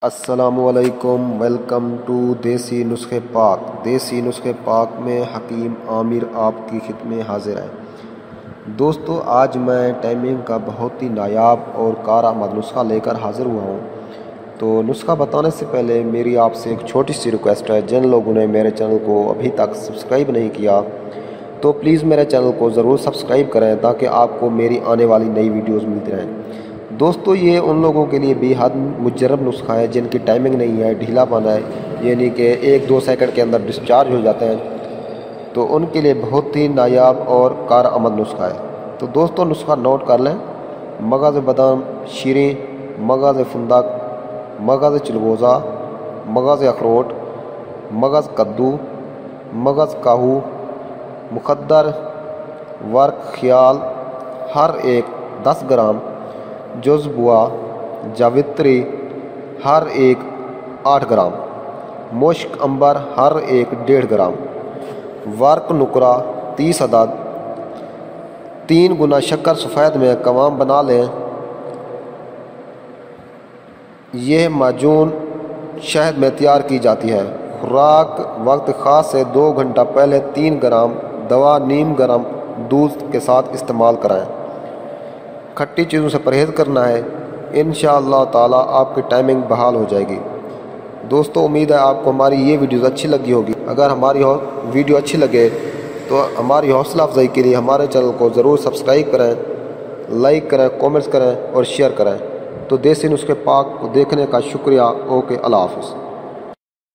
السلام علیکم، welcome to دیسی نسخے پاک۔ دیسی نسخے پاک میں حکیم عامر آپ کی خدمت حاضر ہے۔ دوستو، آج میں ٹائمنگ کا بہت ہی نایاب اور کارآمد نسخہ لے کر حاضر ہوا ہوں۔ تو نسخہ بتانے سے پہلے میری آپ سے ایک چھوٹی سی ریکویسٹ ہے، جن لوگوں نے میرے چینل کو ابھی تک سبسکرائب نہیں کیا تو پلیز میرے چینل کو ضرور سبسکرائب کریں تاکہ آپ کو میری آنے والی نئی ویڈیوز ملتی رہیں۔ دوستو، یہ ان لوگوں کے لیے بے حد مجرب نسخہ ہے جن کی ٹائمنگ نہیں ہے، ڈھیلا پن ہے، یعنی کہ 1-2 سیکنڈ کے اندر ڈسچارج ہو جاتے ہیں، تو ان کے لیے بہت ہی نایاب اور کارآمد نسخہ ہے۔ تو دوستو، نسخہ نوٹ کر لیں۔ مغز بادام شیریں، مغز فندق، مغز چلگوزہ، مغز اخروٹ، مغز کدو، مغز کاہو، مخدر، ورق خیال ہر ایک 10 گرام، جوز بوا جاوتری ہر ایک 8 گرام، مشک امبر ہر ایک 1.5 گرام، ورق نکرا 30 عدد، 3 گنا شکر سفید میں قوام بنا لیں۔ یہ معجون شہد میں تیار کی جاتی ہے۔ خوراک وقت خاص سے 2 گھنٹہ پہلے 3 گرام دوا نیم گرم دودھ کے ساتھ استعمال کرائیں۔ کھٹی چیزوں سے پرہیز کرنا ہے، انشاءاللہ تعالی آپ کی ٹائمنگ بحال ہو جائے گی۔ دوستو، امید ہے آپ کو ہماری یہ ویڈیوز اچھی لگی ہوگی۔ اگر ہماری ویڈیو اچھی لگے تو ہماری حوصلہ افزائی کے لیے ہمارے چینل کو ضرور سبسکرائب کریں، لائک کریں، کومنٹس کریں اور شیئر کریں۔ تو دیسی نسخے پاک کو دیکھنے کا شکریہ۔ اوکے، اللہ حافظ۔